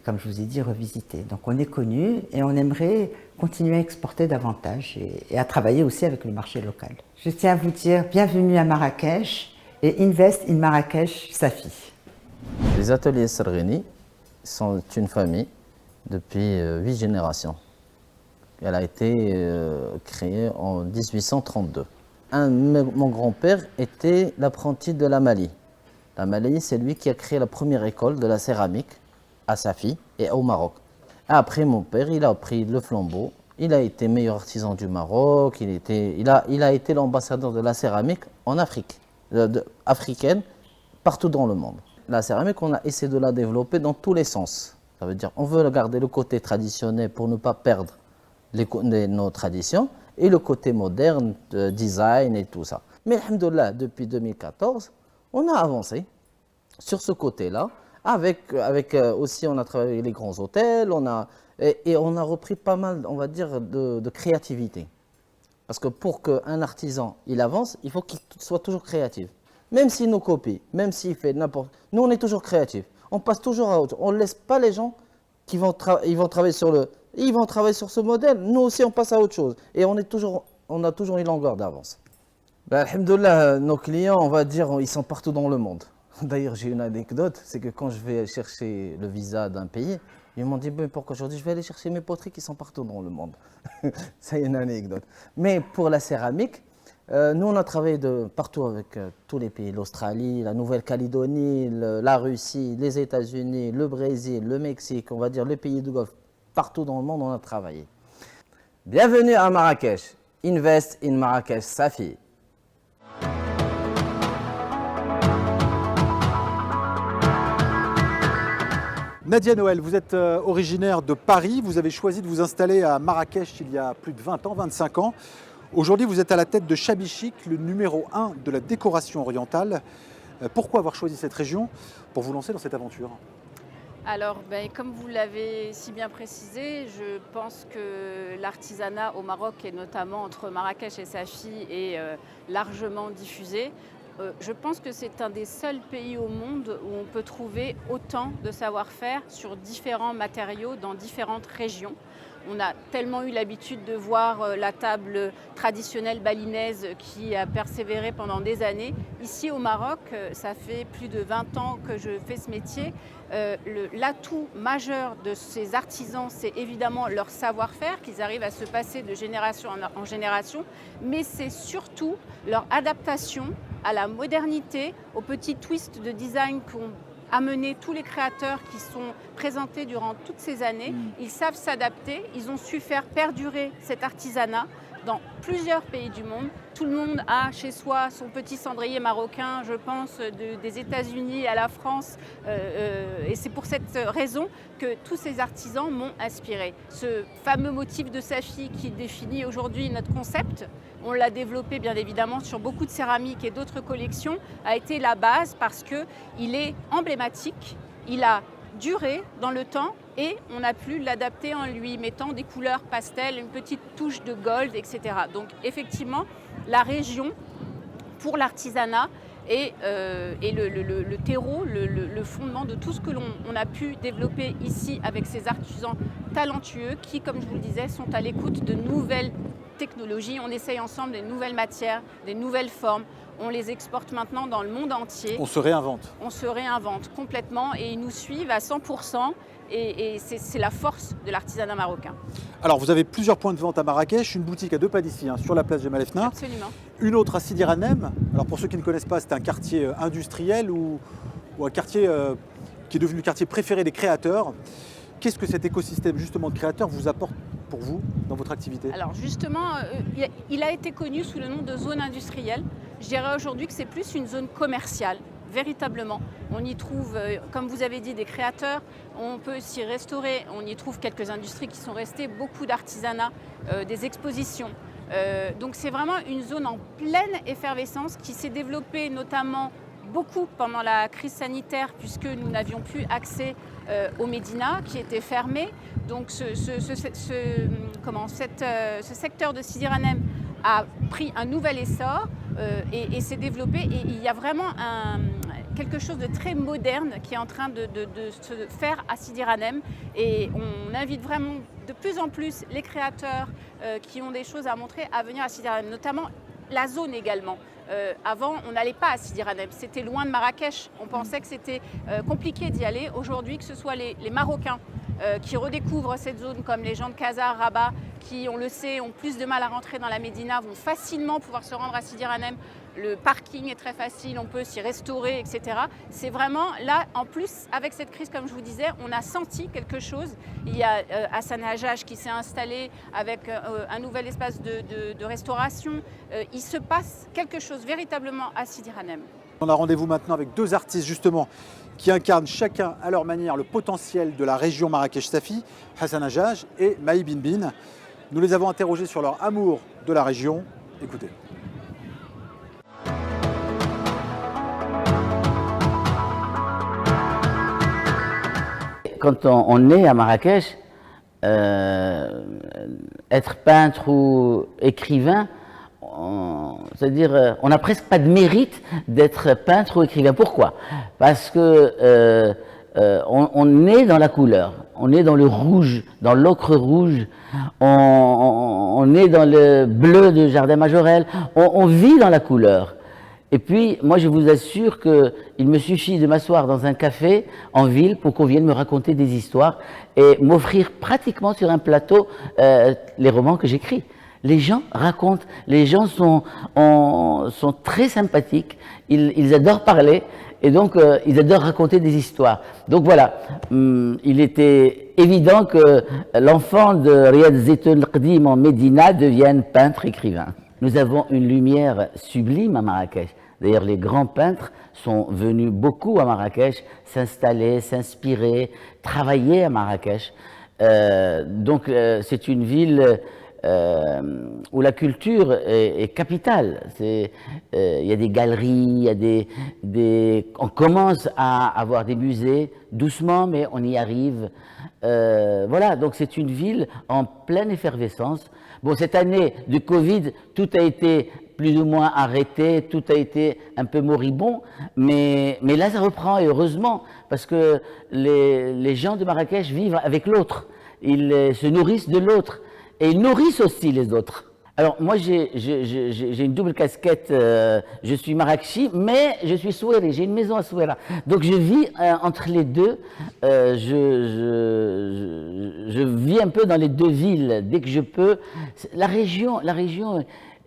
I: comme je vous ai dit, revisitée. Donc on est connu et on aimerait continuer à exporter davantage et à travailler aussi avec le marché local. Je tiens à vous dire bienvenue à Marrakech et Invest in Marrakech Safi.
J: Les ateliers Sergheni sont une famille depuis 8 générations. Elle a été créée en 1832. Mon grand-père était l'apprenti de la Mali. La Mali, c'est lui qui a créé la première école de la céramique à Safi et au Maroc. Après, mon père, il a pris le flambeau. Il a été meilleur artisan du Maroc. Il a été l'ambassadeur de la céramique en Afrique, africaine, partout dans le monde. La céramique, on a essayé de la développer dans tous les sens. Ça veut dire on veut garder le côté traditionnel pour ne pas perdre nos traditions et le côté moderne, design et tout ça. Mais alhamdoulilah, depuis 2014, on a avancé sur ce côté-là. Avec aussi, on a travaillé avec les grands hôtels, et on a repris pas mal, on va dire, de créativité. Parce que pour qu'un artisan, il avance, il faut qu'il soit toujours créatif. Même s'il nous copie, même s'il fait n'importe... Nous, on est toujours créatifs. On passe toujours à autre chose. On ne laisse pas les gens qui vont travailler sur ce modèle. Nous aussi, on passe à autre chose. Et on a toujours une longueur d'avance. Alhamdoulilah, nos clients, on va dire, ils sont partout dans le monde. D'ailleurs, j'ai une anecdote, c'est que quand je vais chercher le visa d'un pays, ils m'ont dit, pourquoi aujourd'hui je vais aller chercher mes poteries qui sont partout dans le monde. C'est une anecdote. Mais pour la céramique, nous on a travaillé partout avec tous les pays, l'Australie, la Nouvelle-Calédonie, la Russie, les États-Unis, le Brésil, le Mexique, on va dire les pays du Golfe. Partout dans le monde, on a travaillé. Bienvenue à Marrakech. Invest in Marrakech Safi.
A: Nadia Noël, vous êtes originaire de Paris, vous avez choisi de vous installer à Marrakech il y a plus de 20 ans, 25 ans. Aujourd'hui, vous êtes à la tête de Shabby Chic, le numéro 1 de la décoration orientale. Pourquoi avoir choisi cette région pour vous lancer dans cette aventure ?
K: Alors, comme vous l'avez si bien précisé, je pense que l'artisanat au Maroc, et notamment entre Marrakech et Safi, est largement diffusé. Je pense que c'est un des seuls pays au monde où on peut trouver autant de savoir-faire sur différents matériaux dans différentes régions. On a tellement eu l'habitude de voir la table traditionnelle balinaise qui a persévéré pendant des années. Ici au Maroc, ça fait plus de 20 ans que je fais ce métier. L'atout majeur de ces artisans, c'est évidemment leur savoir-faire, qu'ils arrivent à se passer de génération en génération, mais c'est surtout leur adaptation à la modernité, aux petits twists de design qu'ont amené tous les créateurs qui sont présentés durant toutes ces années. Ils savent s'adapter, ils ont su faire perdurer cet artisanat dans plusieurs pays du monde. Tout le monde a chez soi son petit cendrier marocain, je pense des États-Unis à la France. Et c'est pour cette raison que tous ces artisans m'ont inspiré. Ce fameux motif de Safi qui définit aujourd'hui notre concept, on l'a développé bien évidemment sur beaucoup de céramiques et d'autres collections, a été la base parce qu'il est emblématique, il a duré dans le temps et on a pu l'adapter en lui mettant des couleurs pastel, une petite touche de gold, etc. Donc effectivement, la région, pour l'artisanat, est le terreau, le fondement de tout ce que l'on a pu développer ici avec ces artisans talentueux qui, comme je vous le disais, sont à l'écoute de nouvelles technologies. On essaye ensemble des nouvelles matières, des nouvelles formes. On les exporte maintenant dans le monde entier.
A: On se réinvente.
K: On se réinvente complètement et ils nous suivent à 100%. Et c'est la force de l'artisanat marocain.
A: Alors vous avez plusieurs points de vente à Marrakech, une boutique à 2 pas d'ici, hein, sur la place Jemal Fna.
K: Absolument.
A: Une autre à Sidi Ranem. Alors pour ceux qui ne connaissent pas, c'est un quartier industriel ou un quartier qui est devenu le quartier préféré des créateurs. Qu'est-ce que cet écosystème justement de créateurs vous apporte pour vous dans votre activité?
K: Alors justement, il a été connu sous le nom de zone industrielle. Je dirais aujourd'hui que c'est plus une zone commerciale. Véritablement. On y trouve, comme vous avez dit, des créateurs, on peut s'y restaurer, on y trouve quelques industries qui sont restées, beaucoup d'artisanat, des expositions. Donc c'est vraiment une zone en pleine effervescence qui s'est développée notamment beaucoup pendant la crise sanitaire puisque nous n'avions plus accès au Médina qui était fermé. Donc ce secteur de Sidi Ranem a pris un nouvel essor et s'est développé et il y a vraiment quelque chose de très moderne qui est en train de se faire à Sidi Ranem et on invite vraiment de plus en plus les créateurs qui ont des choses à montrer à venir à Sidi Ranem, notamment la zone également. Avant, on n'allait pas à Sidi Ranem, c'était loin de Marrakech, on pensait que c'était compliqué d'y aller. Aujourd'hui, que ce soit les Marocains qui redécouvrent cette zone comme les gens de Casa, Rabat, qui, on le sait, ont plus de mal à rentrer dans la Médina, vont facilement pouvoir se rendre à Sidi Ranem. Le parking est très facile, on peut s'y restaurer, etc. C'est vraiment là, en plus, avec cette crise, comme je vous disais, on a senti quelque chose. Il y a Hassan Hajjaj qui s'est installé avec un nouvel espace de restauration. Il se passe quelque chose véritablement à Sidi Ranem.
A: On a rendez-vous maintenant avec 2 artistes justement qui incarnent chacun à leur manière le potentiel de la région Marrakech-Safi, Hassan Hajjaj et Mahi Bin. Nous les avons interrogés sur leur amour de la région. Écoutez.
E: Quand on est à Marrakech, être peintre ou écrivain, c'est-à-dire on n'a presque pas de mérite d'être peintre ou écrivain. Pourquoi? Parce que on est dans la couleur, on est dans le rouge, dans l'ocre rouge, on est dans le bleu de Jardin Majorelle, on vit dans la couleur. Et puis, moi, je vous assure qu'il me suffit de m'asseoir dans un café en ville pour qu'on vienne me raconter des histoires et m'offrir pratiquement sur un plateau les romans que j'écris. Les gens racontent, les gens sont très sympathiques, ils adorent parler et donc ils adorent raconter des histoires. Donc voilà, il était évident que l'enfant de Riyad Zeytoun Qdim en Médina devienne peintre-écrivain. Nous avons une lumière sublime à Marrakech. D'ailleurs, les grands peintres sont venus beaucoup à Marrakech, s'installer, s'inspirer, travailler à Marrakech. Donc c'est une ville où la culture est capitale. Il y a des galeries, il y a on commence à avoir des musées, doucement, mais on y arrive. Voilà, donc c'est une ville en pleine effervescence. Bon, cette année de Covid, tout a été plus ou moins arrêté, tout a été un peu moribond, mais là ça reprend, et heureusement, parce que les gens de Marrakech vivent avec l'autre, ils se nourrissent de l'autre, et ils nourrissent aussi les autres. Alors moi j'ai une double casquette, je suis Marrakchi, mais je suis Souairi, j'ai une maison à Souaira. Donc je vis entre les deux, je vis un peu dans les deux villes dès que je peux. La région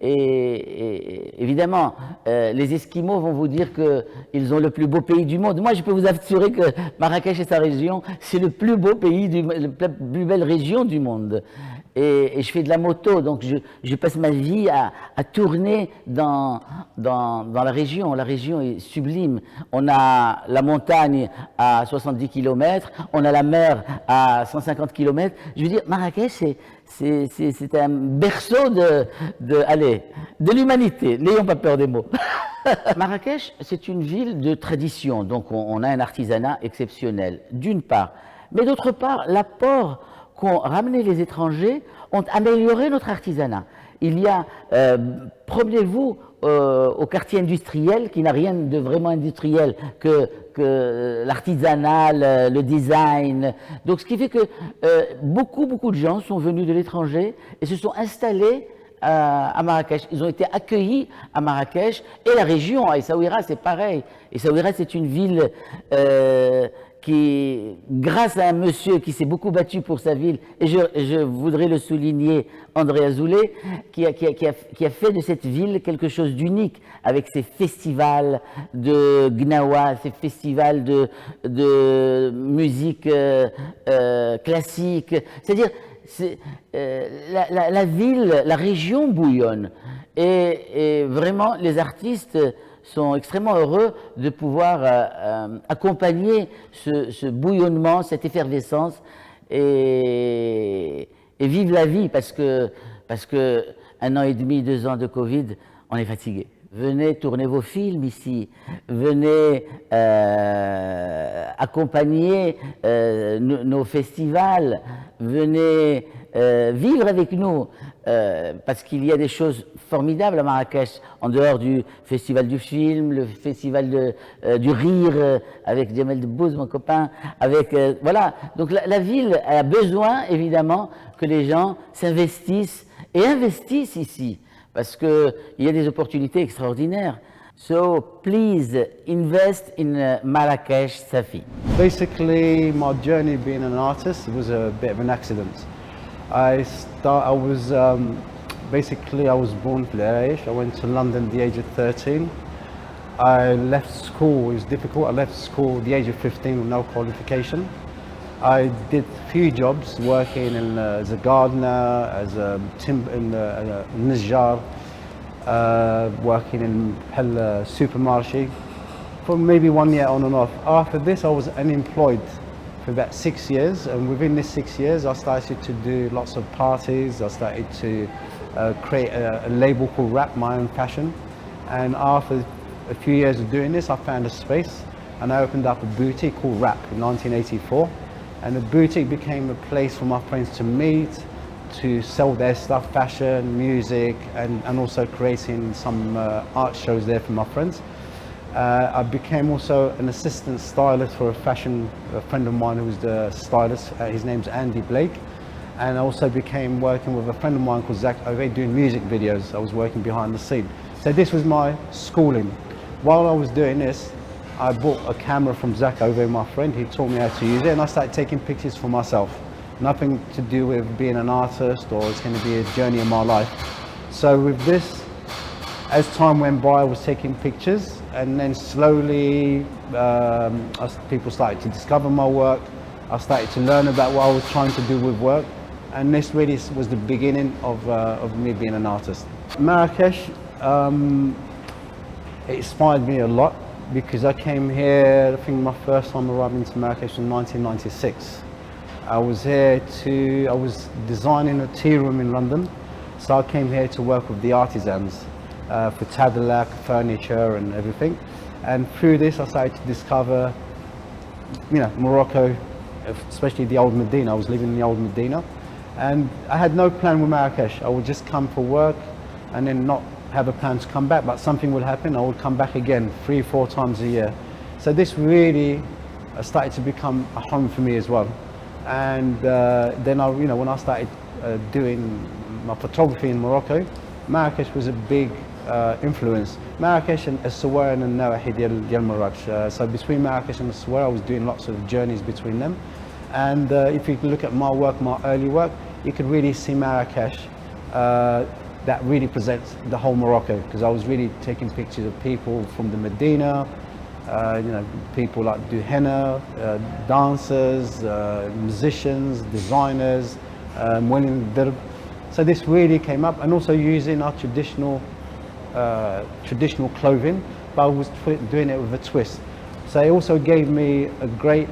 E: et évidemment, les Esquimaux vont vous dire qu'ils ont le plus beau pays du monde. Moi, je peux vous assurer que Marrakech et sa région, c'est le plus beau pays, la plus belle région du monde. et je fais de la moto, donc je passe ma vie à tourner dans la région. La région est sublime. On a la montagne à 70 km, on a la mer à 150 km. Je veux dire, Marrakech, c'est un berceau de l'humanité. N'ayons pas peur des mots. Marrakech, c'est une ville de tradition, donc on a un artisanat exceptionnel, d'une part. Mais d'autre part, l'apport qu'ont ramené les étrangers ont amélioré notre artisanat. Il y a, promenez-vous au quartier industriel, qui n'a rien de vraiment industriel que l'artisanat, le design. Donc ce qui fait que beaucoup de gens sont venus de l'étranger et se sont installés à Marrakech. Ils ont été accueillis à Marrakech et la région, à Essaouira, c'est pareil. Essaouira, c'est une ville qui, grâce à un monsieur qui s'est beaucoup battu pour sa ville, et je voudrais le souligner, André Azoulay, qui a fait de cette ville quelque chose d'unique, avec ses festivals de gnawa, ses festivals de musique classique. C'est-à-dire, la ville, la région bouillonne. Et vraiment, les artistes sont extrêmement heureux de pouvoir accompagner ce bouillonnement, cette effervescence et vivre la vie parce que 1 an et demi, 2 ans de Covid, on est fatigué. Venez tourner vos films ici, venez accompagner nos festivals, venez vivre avec nous, parce qu'il y a des choses formidables à Marrakech, en dehors du festival du film, le festival du rire, avec Jamel Debbouze, mon copain, voilà. Donc la ville a besoin, évidemment, que les gens s'investissent et investissent ici. Parce qu'il y a des opportunités extraordinaires. So please invest in Marrakech Safi.
L: Basically, my journey being an artist was a bit of an accident. I was born in Irish. I went to London at the age of 13. I left school. It was difficult. I left school at the age of 15 with no qualification. I did a few jobs, working as a gardener, as a Najjar, working in Hell supermarket for maybe 1 year on and off. After this, I was unemployed for about 6 years, and within this 6 years, I started to do lots of parties. I started to create a label called Rap, my own fashion. And after a few years of doing this, I found a space, and I opened up a boutique called Rap in 1984. And the boutique became a place for my friends to meet, to sell their stuff, fashion, music, and also creating some art shows there for my friends. I became also an assistant stylist for a friend of mine who was the stylist. His name's Andy Blake. And I also became working with a friend of mine called Zach Ove doing music videos. I was working behind the scene. So this was my schooling. While I was doing this, I bought a camera from Zach Ove, my friend. He taught me how to use it, and I started taking pictures for myself. Nothing to do with being an artist, or it's going to be a journey in my life. So with this, as time went by, I was taking pictures, and then slowly people started to discover my work. I started to learn about what I was trying to do with work, and this really was the beginning of me being an artist. Marrakech, it inspired me a lot, because I came here, I think my first time arriving to Marrakech in 1996. I was designing a tea room in London, so I came here to work with the artisans for Tadalak, furniture and everything. And through this I started to discover, Morocco, especially the old Medina. I was living in the old Medina, and I had no plan with Marrakech. I would just come for work and then not have a plan to come back, but something would happen, I would come back again 3-4 times a year. So this really started to become a home for me as well. And then when I started doing my photography in Morocco, Marrakech was a big influence. Marrakech and Essaouira and Nawahi Diyal Marrakech. So between Marrakech and Essaouira, I was doing lots of journeys between them. And if you look at my work, my early work, you could really see Marrakech that really presents the whole Morocco, because I was really taking pictures of people from the Medina, people like do henna, dancers, musicians, designers, Welling Dirb. So this really came up, and also using our traditional clothing, but I was doing it with a twist. So it also gave me a great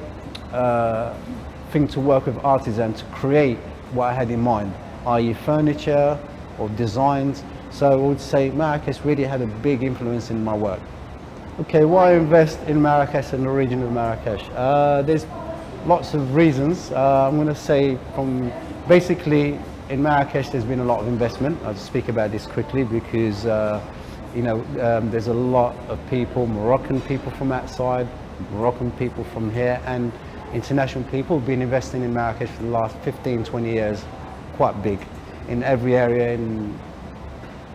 L: thing to work with artisans to create what I had in mind, i.e. furniture or designs. So I would say Marrakesh really had a big influence in my work. Okay, why invest in Marrakesh and the region of Marrakesh? There's lots of reasons. I'm going to say basically in Marrakesh there's been a lot of investment. I'll speak about this quickly because there's a lot of people, Moroccan people from outside, Moroccan people from here, and international people who've been investing in Marrakesh for the last 15, 20 years, quite big, in every area, in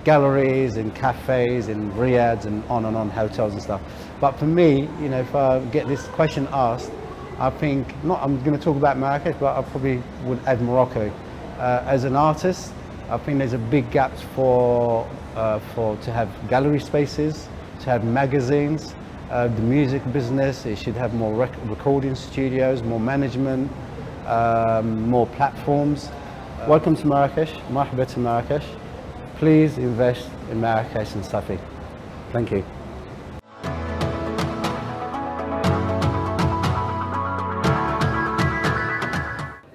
L: galleries, in cafes, in riads, and on, hotels and stuff. But for me, if I get this question asked, I think, I'm going to talk about Marrakesh, but I probably would add Morocco. As an artist, I think there's a big gap to have gallery spaces, to have magazines. The music business, it should have more recording studios, more management, more platforms. Welcome to Marrakesh, marhaba to Marrakesh. Please invest in Marrakesh and Safi. Thank you.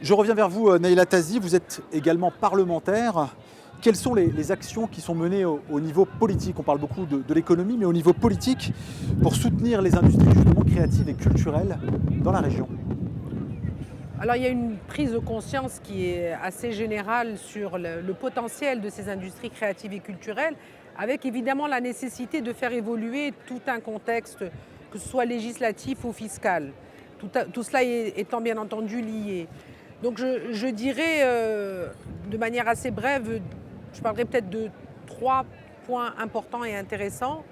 A: Je reviens vers vous, Naïla Tazi, vous êtes également parlementaire. Quelles sont les actions qui sont menées au niveau politique? On parle beaucoup de l'économie, mais au niveau politique, pour soutenir les industries justement créatives et culturelles dans la région.
D: Alors il y a une prise de conscience qui est assez générale sur le potentiel de ces industries créatives et culturelles, avec évidemment la nécessité de faire évoluer tout un contexte, que ce soit législatif ou fiscal. Tout cela étant bien entendu lié. Donc je dirais de manière assez brève, je parlerai peut-être de 3 points importants et intéressants.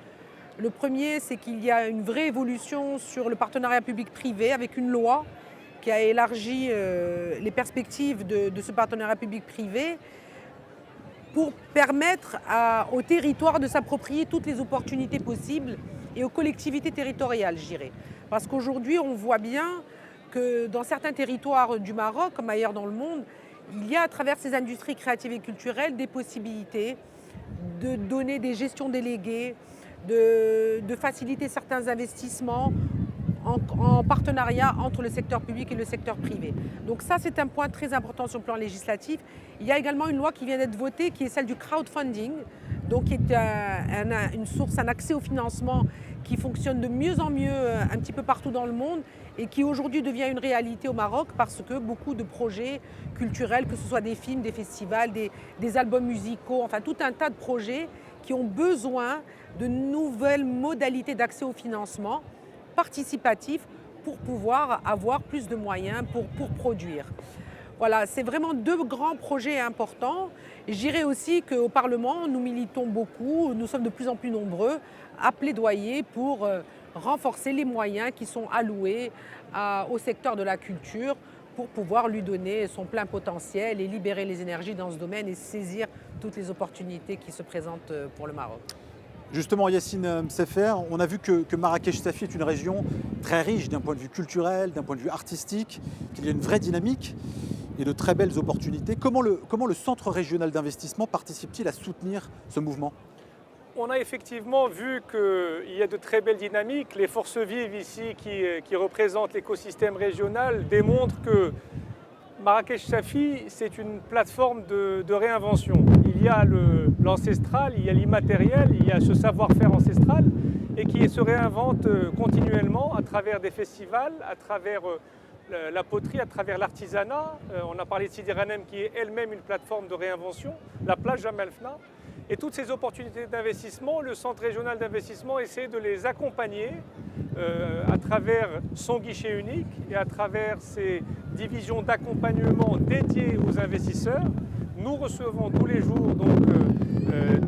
D: Le premier, c'est qu'il y a une vraie évolution sur le partenariat public-privé avec une loi qui a élargi les perspectives de ce partenariat public-privé pour permettre au territoire de s'approprier toutes les opportunités possibles et aux collectivités territoriales, je dirais. Parce qu'aujourd'hui, on voit bien que dans certains territoires du Maroc, comme ailleurs dans le monde, il y a à travers ces industries créatives et culturelles des possibilités de donner des gestions déléguées, de faciliter certains investissements en partenariat entre le secteur public et le secteur privé. Donc ça, c'est un point très important sur le plan législatif. Il y a également une loi qui vient d'être votée, qui est celle du crowdfunding, donc qui est une source, un accès au financement qui fonctionne de mieux en mieux un petit peu partout dans le monde et qui aujourd'hui devient une réalité au Maroc parce que beaucoup de projets culturels, que ce soit des films, des festivals, des albums musicaux, enfin tout un tas de projets qui ont besoin de nouvelles modalités d'accès au financement participatif pour pouvoir avoir plus de moyens pour produire. Voilà, c'est vraiment 2 grands projets importants. Je dirais aussi qu'au Parlement, nous militons beaucoup, nous sommes de plus en plus nombreux à plaidoyer pour renforcer les moyens qui sont alloués au secteur de la culture pour pouvoir lui donner son plein potentiel et libérer les énergies dans ce domaine et saisir toutes les opportunités qui se présentent pour le Maroc.
A: Justement, Yassine Msefer, on a vu que Marrakech-Safi est une région très riche d'un point de vue culturel, d'un point de vue artistique, qu'il y a une vraie dynamique et de très belles opportunités. Comment le Centre régional d'investissement participe-t-il à soutenir ce mouvement?
B: On a effectivement vu qu'il y a de très belles dynamiques. Les forces vives ici qui représentent l'écosystème régional démontrent que Marrakech-Safi, c'est une plateforme de réinvention. Il y a l'ancestral, il y a l'immatériel, il y a ce savoir-faire ancestral et qui se réinvente continuellement à travers des festivals, à travers la poterie, à travers l'artisanat. On a parlé de Sidi Ghanem qui est elle-même une plateforme de réinvention, la plage Jemaa el-Fna. Et toutes ces opportunités d'investissement, le Centre régional d'investissement essaie de les accompagner à travers son guichet unique et à travers ses divisions d'accompagnement dédiées aux investisseurs. Nous recevons tous les jours donc,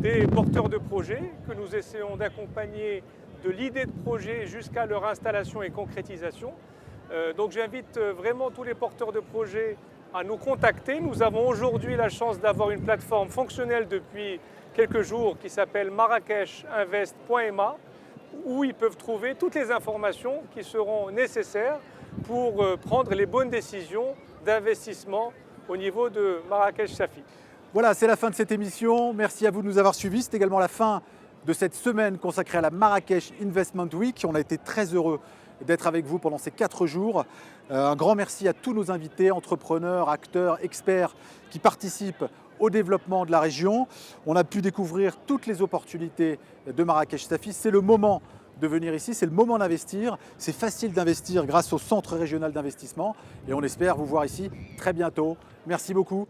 B: des porteurs de projets que nous essayons d'accompagner de l'idée de projet jusqu'à leur installation et concrétisation. Donc j'invite vraiment tous les porteurs de projets à nous contacter. Nous avons aujourd'hui la chance d'avoir une plateforme fonctionnelle depuis quelques jours qui s'appelle marrakechinvest.ma où ils peuvent trouver toutes les informations qui seront nécessaires pour prendre les bonnes décisions d'investissement au niveau de Marrakech-Safi.
A: Voilà, c'est la fin de cette émission. Merci à vous de nous avoir suivis. C'est également la fin de cette semaine consacrée à la Marrakech Investment Week. On a été très heureux d'être avec vous pendant ces 4 jours. Un grand merci à tous nos invités, entrepreneurs, acteurs, experts qui participent au développement de la région. On a pu découvrir toutes les opportunités de Marrakech-Safi. C'est le moment de venir ici, c'est le moment d'investir. C'est facile d'investir grâce au Centre régional d'investissement et on espère vous voir ici très bientôt. Merci beaucoup.